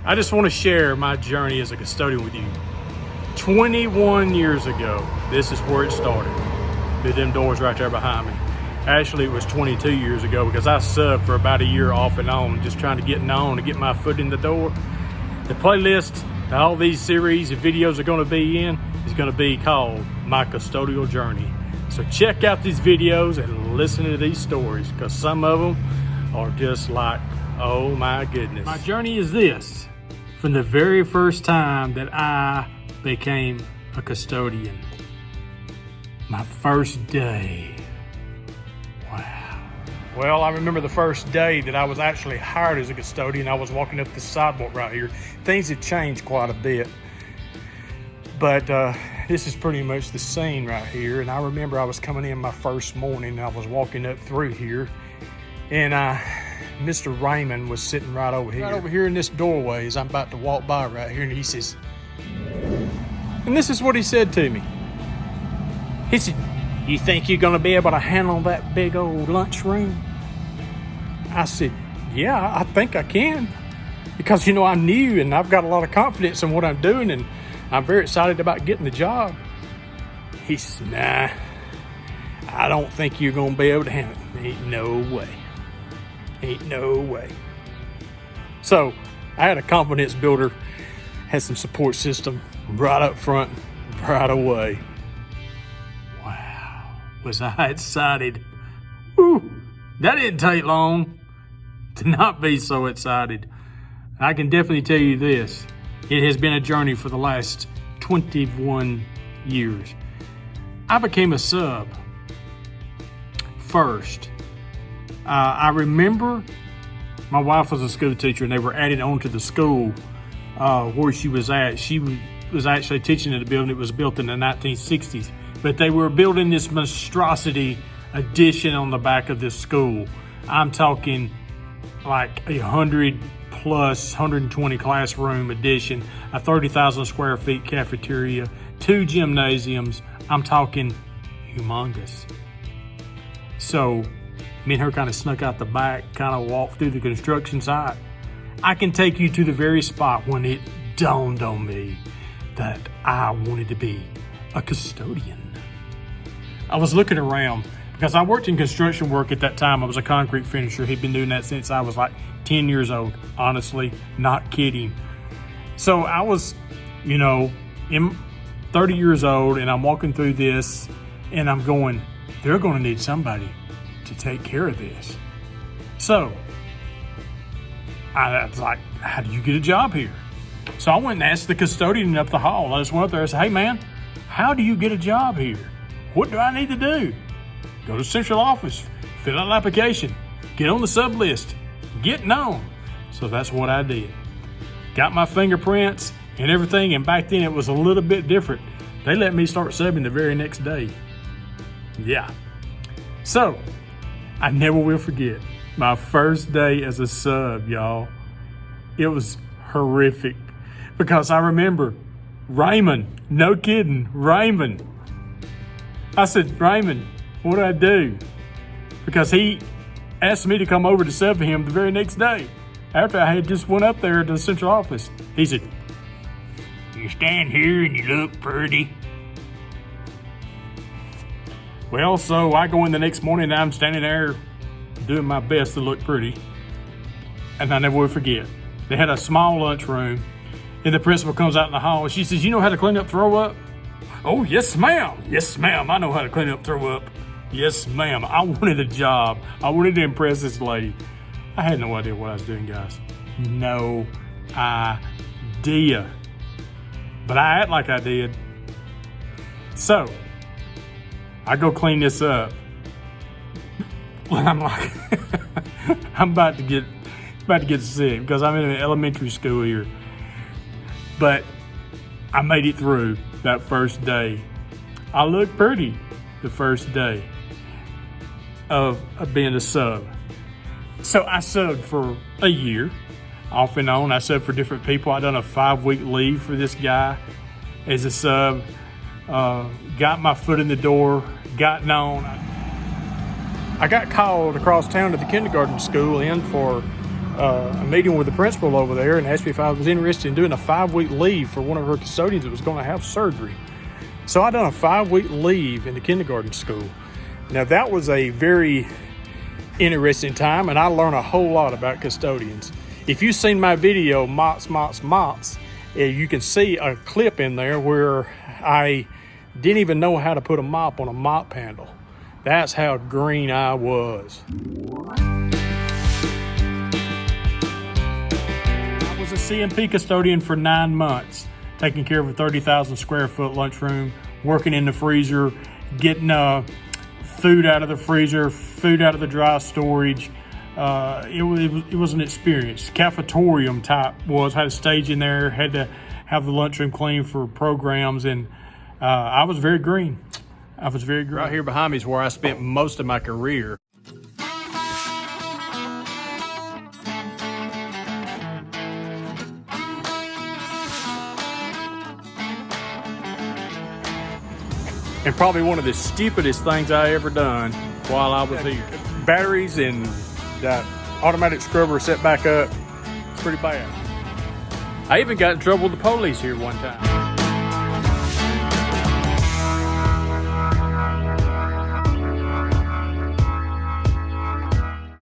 I just want to share my journey as a custodian with you. 21 years ago, this is where it started. With them doors right there behind me. Actually, it was 22 years ago because I subbed for about a year off and on, just trying to get known to get my foot in the door. The playlist that all these series of videos are going to be in is going to be called My Custodial Journey. So check out these videos and listen to these stories because some of them are just like, oh my goodness. My journey is this. From the very first time that I became a custodian. My first day. Wow. Well, I remember the first day that I was actually hired as a custodian. I was walking up this sidewalk right here. Things had changed quite a bit. But this is pretty much the scene right here. And I remember I was coming in my first morning. I was walking up through here. And Mr. Raymond was sitting right over here. Right over here in this doorway as I'm about to walk by right here. And he says, and this is what he said to me. He said, "You think you're gonna be able to handle that big old lunchroom?" I said, "Yeah, I think I can." Because, you know, I'm new and I've got a lot of confidence in what I'm doing and I'm very excited about getting the job. He said, "Nah, I don't think you're gonna be able to handle it. Ain't no way. Ain't no way." So I had a confidence builder, had some support system right up front, right away. Wow, was I excited. Whew, that didn't take long to not be so excited. I can definitely tell you this, it has been a journey for the last 21 years. I became a sub first. I remember my wife was a school teacher and they were added on to the school where she was at. She was actually teaching at a building that was built in the 1960s, but they were building this monstrosity addition on the back of this school. I'm talking like 100 plus 120 classroom addition, a 30,000 square feet cafeteria, 2 gymnasiums. I'm talking humongous. So me and her kind of snuck out the back, kind of walked through the construction site. I can take you to the very spot when it dawned on me that I wanted to be a custodian. I was looking around because I worked in construction work at that time. I was a concrete finisher. He'd been doing that since I was like 10 years old. Honestly, not kidding. So I was, 30 years old and I'm walking through this and I'm going, they're going to need somebody to take care of this. So I was like, how do you get a job here? So I went and asked the custodian up the hall. I just went up there and said, "Hey man, how do you get a job here? What do I need to do?" Go to the central office, fill out an application, get on the sub list, get known. So that's what I did. Got my fingerprints and everything, and back then it was a little bit different. They let me start subbing the very next day. Yeah. So I never will forget my first day as a sub, y'all. It was horrific because I remember Raymond, no kidding, Raymond. I said, "Raymond, what do I do?" Because he asked me to come over to sub for him the very next day after I had just went up there to the central office. He said, "You stand here and you look pretty." Well, so I go in the next morning and I'm standing there doing my best to look pretty. And I never will forget. They had a small lunchroom and the principal comes out in the hall and she says, "You know how to clean up throw up?" "Oh, yes, ma'am. Yes, ma'am. I know how to clean up throw up." Yes, ma'am. I wanted a job. I wanted to impress this lady. I had no idea what I was doing, guys. No idea. But I act like I did. So I go clean this up. Well, I'm like, I'm about to get sick because I'm in an elementary school here. But I made it through that first day. I looked pretty the first day of being a sub. So I subbed for a year, off and on. I subbed for different people. I done a 5-week leave for this guy as a sub. Got my foot in the door, got known. I got called across town to the kindergarten school in for a meeting with the principal over there and asked me if I was interested in doing a 5-week leave for one of her custodians that was going to have surgery. So I done a 5-week leave in the kindergarten school. Now that was a very interesting time, and I learned a whole lot about custodians. If you've seen my video, Mops, you can see a clip in there where I didn't even know how to put a mop on a mop handle. That's how green I was. I was a CMP custodian for 9 months, taking care of a 30,000 square foot lunchroom, working in the freezer, getting food out of the freezer, food out of the dry storage. It was an experience. Cafetorium type had a stage in there, had to have the lunchroom clean for programs, and I was very green. Right here behind me is where I spent most of my career. And probably one of the stupidest things I ever done while I was here. Batteries and that automatic scrubber set back up. It's pretty bad. I even got in trouble with the police here one time.